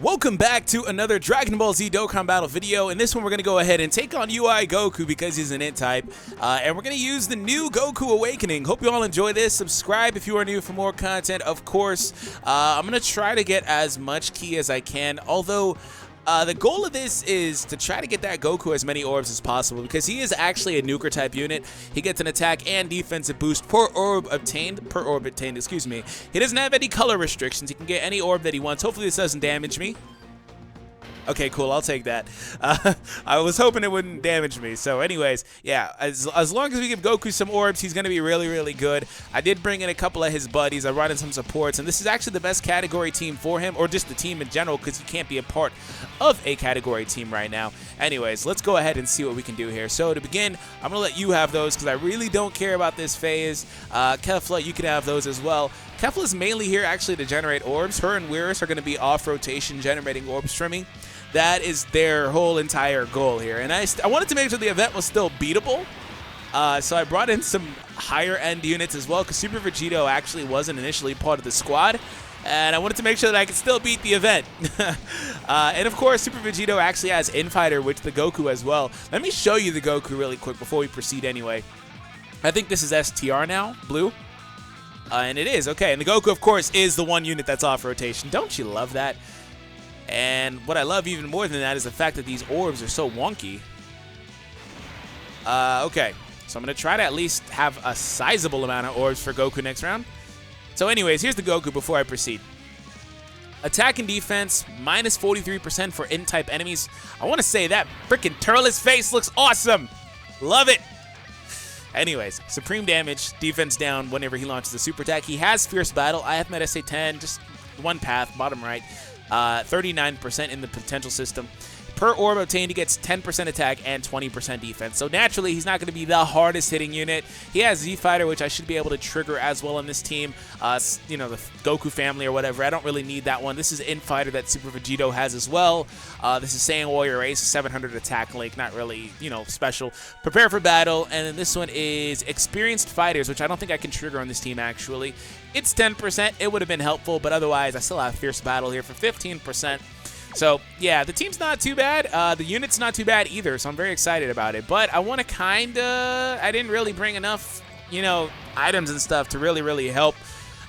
Welcome back to another Dragon Ball Z Dokkan Battle video. In this one, we're going to go ahead and take on UI Goku because he's an Int type. And we're going to use the new Goku Awakening. Hope you all enjoy this. Subscribe if you are new for more content, of course. I'm going to try to get as much ki as I can, although the goal of this is to try to get that Goku as many orbs as possible because he is actually a nuker type unit. He gets an attack and defensive boost per orb obtained, excuse me. He doesn't have any color restrictions. He can get any orb that he wants. Hopefully this doesn't damage me. Okay, cool. I'll take that. I was hoping it wouldn't damage me. So anyways, yeah, as long as we give Goku some orbs, he's going to be really, really good. I did bring in a couple of his buddies. I brought in some supports, and this is actually the best category team for him, or just the team in general, because he can't be a part of a category team right now. Anyways, let's go ahead and see what we can do here. So to begin, I'm going to let you have those because I really don't care about this phase. Kefla, you can have those as well. Kefla is mainly here actually to generate orbs. Her and Weirus are going to be off rotation generating orbs for me. That is their whole entire goal here. And I wanted to make sure the event was still beatable. So I brought in some higher end units as well because Super Vegetto actually wasn't initially part of the squad. And I wanted to make sure that I could still beat the event. And of course, Super Vegetto actually has Infighter with the Goku as well. Let me show you the Goku really quick before we proceed anyway. I think this is STR now, blue. And it is, okay. And the Goku, of course, is the one unit that's off rotation. Don't you love that? And what I love even more than that is the fact that these orbs are so wonky. Okay, so I'm going to try to at least have a sizable amount of orbs for Goku next round. So anyways, here's the Goku before I proceed. Attack and defense, minus 43% for Int-type enemies. I want to say that freaking turles face looks awesome. Love it. Anyways, supreme damage, defense down whenever he launches a super attack. He has Fierce Battle. I have met SA10, just one path, bottom right. 39% in the potential system. Per orb obtained, he gets 10% attack and 20% defense. So naturally, he's not going to be the hardest hitting unit. He has Z-Fighter, which I should be able to trigger as well on this team. You know, the Goku family or whatever. I don't really need that one. This is Infighter that Super Vegetto has as well. This is Saiyan Warrior Ace, 700 attack link. Not really, you know, special. Prepare for battle. And then this one is Experienced Fighters, which I don't think I can trigger on this team, actually. It's 10%. It would have been helpful, but otherwise, I still have Fierce Battle here for 15%. So, yeah, the team's not too bad. The unit's not too bad either, so I'm very excited about it. But I want to I didn't really bring enough, you know, items and stuff to really help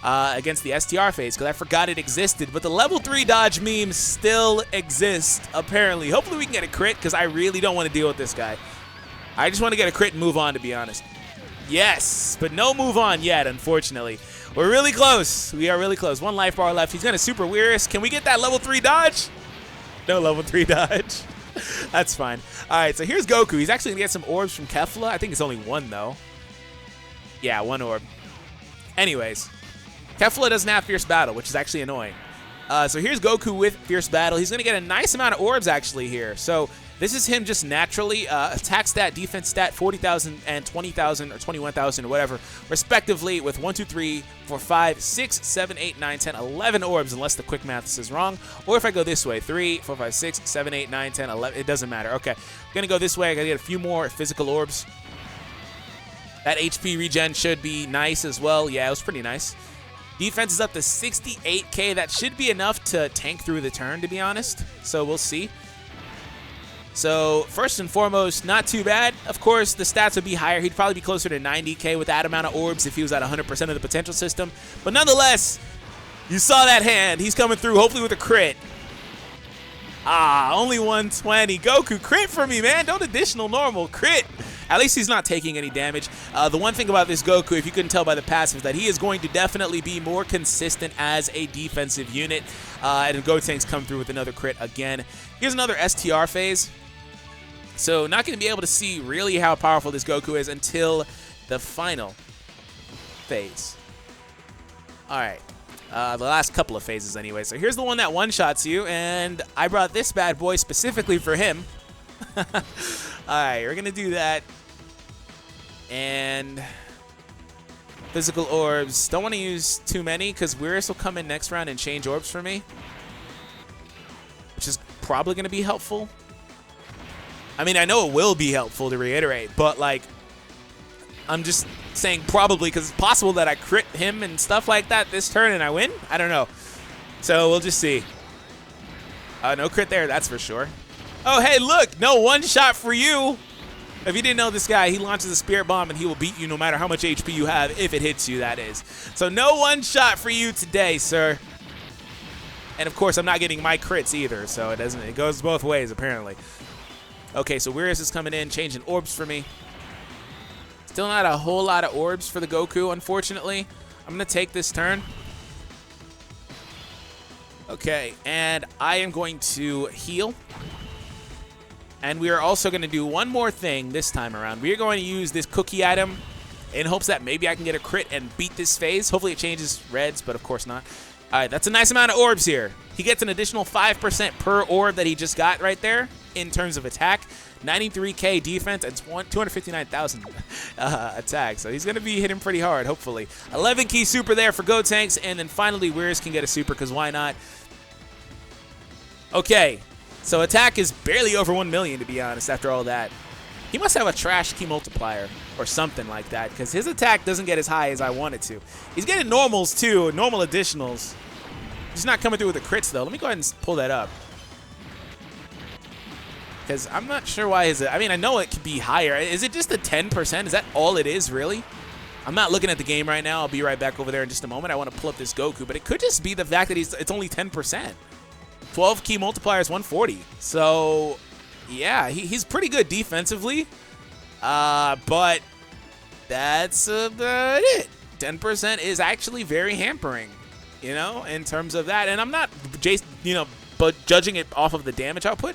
against the STR phase because I forgot it existed. But the level 3 dodge memes still exist, apparently. Hopefully we can get a crit because I really don't want to deal with this guy. I just want to get a crit and move on, to be honest. Yes, but no move on yet, unfortunately. We're really close. We are really close. One life bar left. He's going to super Weirus. Can we get that level 3 dodge? No level 3 dodge. That's fine. All right, so here's Goku. He's actually going to get some orbs from Kefla. I think it's only one, though. Yeah, one orb. Anyways, Kefla doesn't have Fierce Battle, which is actually annoying. So here's Goku with Fierce Battle. He's going to get a nice amount of orbs, actually, here. So this is him just naturally. Attack stat, defense stat, 40,000 and 20,000 or 21,000 or whatever, respectively, with 1, 2, 3, 4, 5, 6, 7, 8, 9, 10, 11 orbs, unless the quick math is wrong. Or if I go this way, 3, 4, 5, 6, 7, 8, 9, 10, 11. It doesn't matter. Okay, I'm going to go this way. I got to get a few more physical orbs. That HP regen should be nice as well. Yeah, it was pretty nice. Defense is up to 68k. That should be enough to tank through the turn, to be honest. So we'll see. So first and foremost, not too bad. Of course, the stats would be higher. He'd probably be closer to 90k with that amount of orbs if he was at 100% of the potential system. But nonetheless, you saw that hand. He's coming through, hopefully with a crit. Only 120. Goku, crit for me, man. Don't additional normal. Crit. At least he's not taking any damage. The one thing about this Goku, if you couldn't tell by the passive, is that he is going to definitely be more consistent as a defensive unit. And Gotenks come through with another crit again. Here's another STR phase. So not going to be able to see really how powerful this Goku is until the final phase. All right. The last couple of phases anyway. So here's the one that one-shots you, and I brought this bad boy specifically for him. All right, we're going to do that. And physical orbs. Don't want to use too many because Weirus will come in next round and change orbs for me, which is probably going to be helpful. I mean, I know it will be helpful, to reiterate, but, like, I'm just saying probably because it's possible that I crit him and stuff like that this turn and I win. I don't know. So we'll just see. No crit there, that's for sure. Oh, hey, look, no one shot for you. If you didn't know this guy, he launches a Spirit Bomb and he will beat you no matter how much HP you have, if it hits you, that is. So no one shot for you today, sir. And of course, I'm not getting my crits either, so it goes both ways, apparently. Okay, so Weirus is coming in, changing orbs for me. Still not a whole lot of orbs for the Goku, unfortunately. I'm going to take this turn. Okay, and I am going to heal. And we are also going to do one more thing this time around. We are going to use this cookie item in hopes that maybe I can get a crit and beat this phase. Hopefully it changes reds, but of course not. All right, that's a nice amount of orbs here. He gets an additional 5% per orb that he just got right there in terms of attack. 93k defense and 259,000 attack. So he's going to be hitting pretty hard, hopefully. 11 key super there for Gotenks, and then finally Weirus can get a super because why not? Okay. So attack is barely over 1 million, to be honest, after all that. He must have a trash key multiplier or something like that, because his attack doesn't get as high as I want it to. He's getting normals, too, normal additionals. He's not coming through with the crits, though. Let me go ahead and pull that up. Because I'm not sure why his... I mean, I know it could be higher. Is it just a 10%? Is that all it is, really? I'm not looking at the game right now. I'll be right back over there in just a moment. I want to pull up this Goku, but it could just be the fact that it's only 10%. 12 key multiplier is 140. So, yeah, he's pretty good defensively. But that's about it. 10% is actually very hampering, you know, in terms of that. And I'm not, but judging it off of the damage output.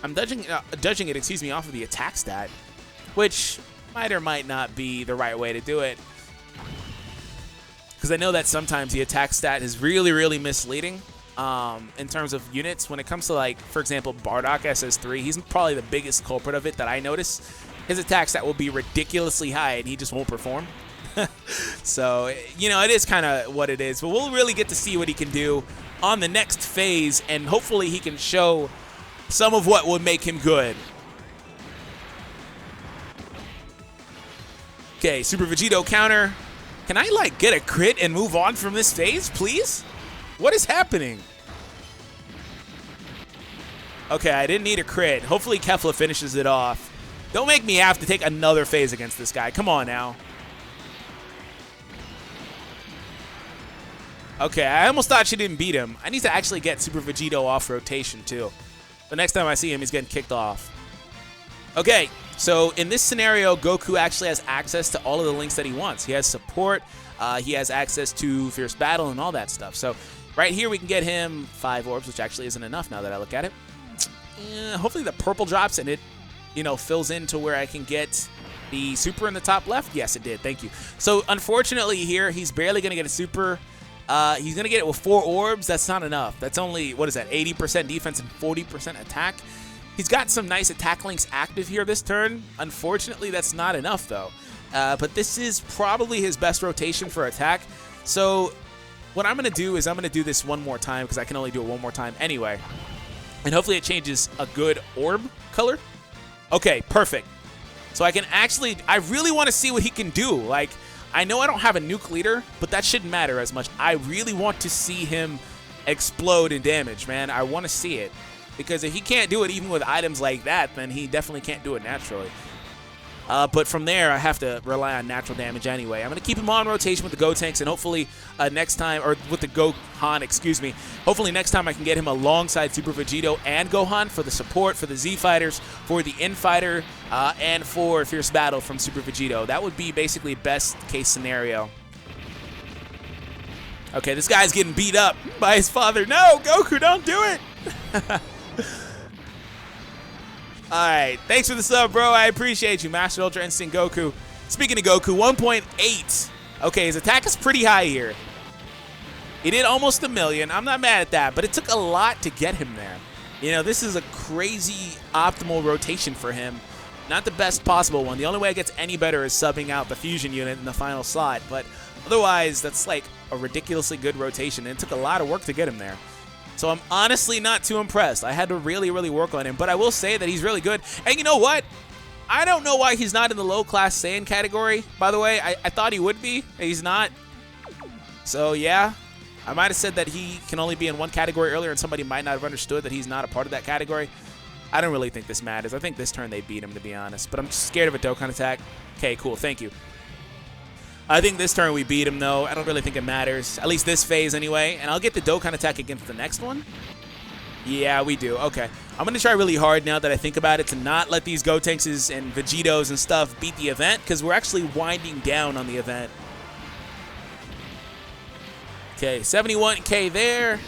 I'm judging it, excuse me, off of the attack stat, which might or might not be the right way to do it. Because I know that sometimes the attack stat is really, really misleading. In terms of units, when it comes to, like, for example, Bardock SS3, he's probably the biggest culprit of it that I notice. His attack stat will be ridiculously high, and he just won't perform. So, you know, it is kind of what it is. But we'll really get to see what he can do on the next phase, and hopefully he can show some of what would make him good. Okay, Super Vegetto counter. Can I, like, get a crit and move on from this phase, please? What is happening? Okay, I didn't need a crit. Hopefully Kefla finishes it off. Don't make me have to take another phase against this guy. Come on now. Okay, I almost thought she didn't beat him. I need to actually get Super Vegetto off rotation, too. The next time I see him, he's getting kicked off. Okay, so in this scenario, Goku actually has access to all of the links that he wants. He has support. He has access to Fierce Battle and all that stuff. So right here, we can get him 5 orbs, which actually isn't enough now that I look at it. Hopefully the purple drops and it, you know, fills in to where I can get the super in the top left. Yes, it did. Thank you. So unfortunately here, he's barely going to get a super. He's going to get it with 4 orbs. That's not enough. That's only, what is that, 80% defense and 40% attack. He's got some nice attack links active here this turn. Unfortunately, that's not enough, though. But this is probably his best rotation for attack. So what I'm going to do is I'm going to do this one more time because I can only do it one more time anyway. And hopefully it changes a good orb color. Okay, perfect. So I can actually, I really want to see what he can do. Like, I know I don't have a nuke leader, but that shouldn't matter as much. I really want to see him explode in damage, man. I want to see it. Because if he can't do it even with items like that, then he definitely can't do it naturally. But from there, I have to rely on natural damage anyway. I'm going to keep him on rotation with the Gotenks, and hopefully next time, or with the Gohan, excuse me. Hopefully next time I can get him alongside Super Vegetto and Gohan for the support, for the Z Fighters, for the Infighter, and for Fierce Battle from Super Vegetto. That would be basically best case scenario. Okay, this guy's getting beat up by his father. No, Goku, don't do it! Alright, thanks for the sub, bro. I appreciate you, Master Ultra Instinct Goku. Speaking of Goku, 1.8. Okay, his attack is pretty high here. He did almost 1 million. I'm not mad at that, but it took a lot to get him there. You know, this is a crazy optimal rotation for him. Not the best possible one. The only way it gets any better is subbing out the fusion unit in the final slot, but otherwise, that's like a ridiculously good rotation, and it took a lot of work to get him there. So I'm honestly not too impressed. I had to really, really work on him. But I will say that he's really good. And you know what? I don't know why he's not in the low-class Saiyan category, by the way. I thought he would be. He's not. So, yeah. I might have said that he can only be in one category earlier, and somebody might not have understood that he's not a part of that category. I don't really think this matters. I think this turn they beat him, to be honest. But I'm scared of a Dokkan attack. Okay, cool. Thank you. I think this turn we beat him, though. I don't really think it matters. At least this phase, anyway. And I'll get the Dokkan attack against the next one. Yeah, we do. Okay. I'm going to try really hard now that I think about it to not let these Gotenks and Vegettos and stuff beat the event, because we're actually winding down on the event. Okay, 71K there.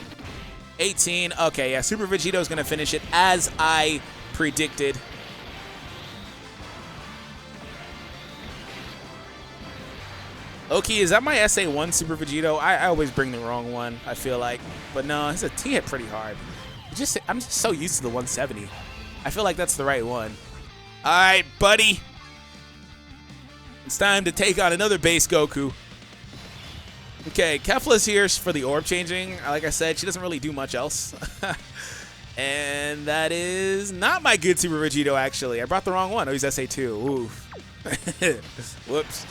18. Okay, yeah, Super Vegetto is going to finish it as I predicted. Okay, is that my SA1 Super Vegetto? I always bring the wrong one, I feel like. But no, he hit pretty hard. I'm just so used to the 170. I feel like that's the right one. All right, buddy. It's time to take on another base Goku. Okay, Kefla's here for the orb changing. Like I said, she doesn't really do much else. And that is not my good Super Vegetto, actually. I brought the wrong one. Oh, he's SA2. Oof. Whoops.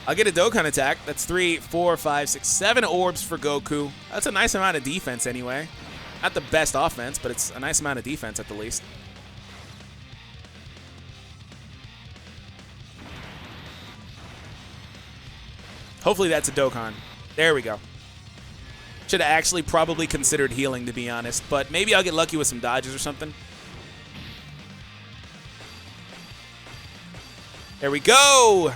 I'll get a Dokkan attack. That's 3, 4, 5, 6, 7 orbs for Goku. That's a nice amount of defense anyway. Not the best offense, but it's a nice amount of defense at the least. Hopefully that's a Dokkan. There we go. Should have actually probably considered healing, to be honest, but maybe I'll get lucky with some dodges or something. There we go.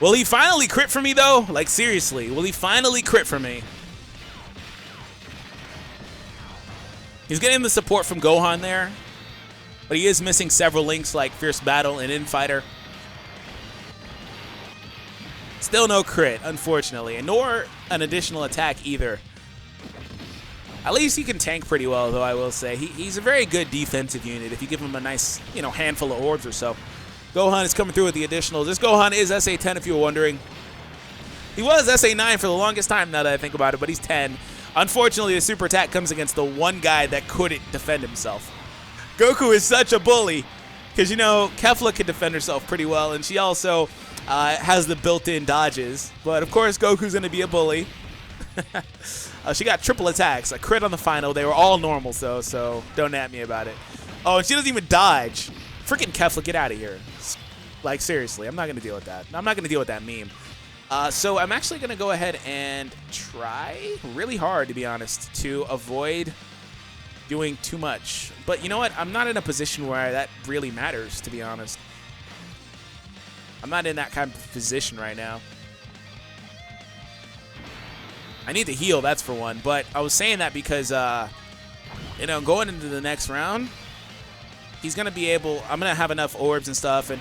Will he finally crit for me, though? Like, seriously, will he finally crit for me? He's getting the support from Gohan there, but he is missing several links like Fierce Battle and Infighter. Still no crit, unfortunately, and nor an additional attack either. At least he can tank pretty well, though, I will say. He's a very good defensive unit if you give him a nice, handful of orbs or so. Gohan is coming through with the additionals. This Gohan is SA10, if you were wondering. He was SA9 for the longest time, now that I think about it, but he's 10. Unfortunately, the super attack comes against the one guy that couldn't defend himself. Goku is such a bully, because, Kefla can defend herself pretty well, and she also has the built-in dodges. But, of course, Goku's going to be a bully. She got triple attacks, a crit on the final. They were all normal, though, so don't at me about it. Oh, and she doesn't even dodge. Freaking Kefla, get out of here. Like, seriously, I'm not going to deal with that. I'm not going to deal with that meme. So I'm actually going to go ahead and try really hard, to be honest, to avoid doing too much. But you know what? I'm not in a position where that really matters, to be honest. I'm not in that kind of position right now. I need to heal, that's for one. But I was saying that because, going into the next round, he's going to be able, I'm going to have enough orbs and stuff, and,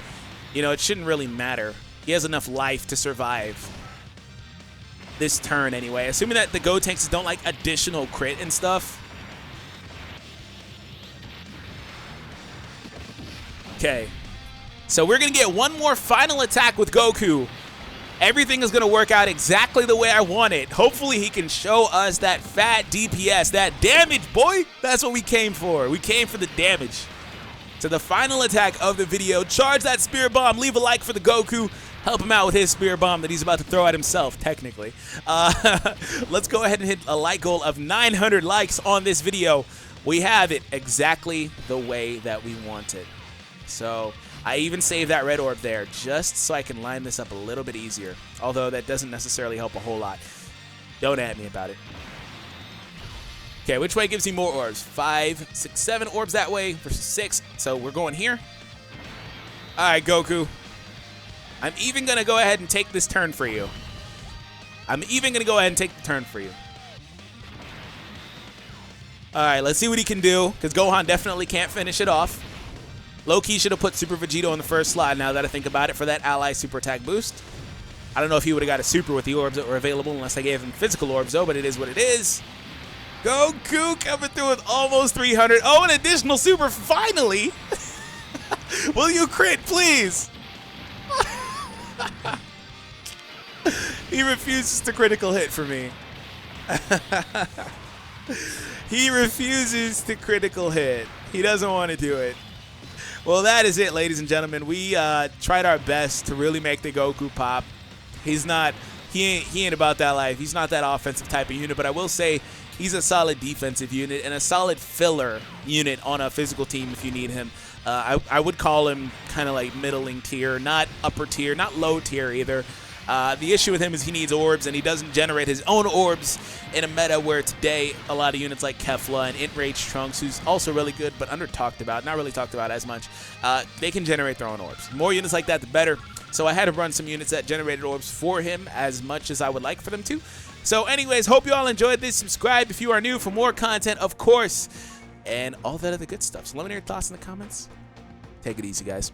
it shouldn't really matter. He has enough life to survive this turn anyway. Assuming that the Gotenks don't like additional crit and stuff. Okay. So we're going to get one more final attack with Goku. Everything is going to work out exactly the way I want it. Hopefully he can show us that fat DPS, that damage, boy. That's what we came for. We came for the damage. So the final attack of the video, charge that Spirit Bomb, leave a like for the Goku, help him out with his Spirit Bomb that he's about to throw at himself, technically. Let's go ahead and hit a like goal of 900 likes on this video. We have it exactly the way that we want it. So I even saved that red orb there just so I can line this up a little bit easier, although that doesn't necessarily help a whole lot. Don't at me about it. Okay, which way gives you more orbs? 5, 6, 7 orbs that way versus 6. So we're going here. All right, Goku. I'm even going to go ahead and take this turn for you. I'm even going to go ahead and take the turn for you. All right, let's see what he can do, because Gohan definitely can't finish it off. Low-key should have put Super Vegetto in the first slot now that I think about it for that ally super attack boost. I don't know if he would have got a super with the orbs that were available unless I gave him physical orbs, though, but it is what it is. Goku coming through with almost 300. Oh, an additional super, finally. Will you crit, please? He refuses to critical hit for me. He refuses to critical hit. He doesn't want to do it. Well, that is it, ladies and gentlemen. We tried our best to really make the Goku pop. He ain't about that life. He's not that offensive type of unit, but I will say he's a solid defensive unit and a solid filler unit on a physical team if you need him. I would call him kind of like middling tier, not upper tier, not low tier either. The issue with him is he needs orbs, and he doesn't generate his own orbs in a meta where today a lot of units like Kefla and Enrage Trunks, who's also really good but under-talked about, not really talked about as much, they can generate their own orbs. More units like that, the better. So I had to run some units that generated orbs for him as much as I would like for them to. So anyways, hope you all enjoyed this. Subscribe if you are new for more content, of course, and all that other good stuff. So let me know your thoughts in the comments. Take it easy, guys.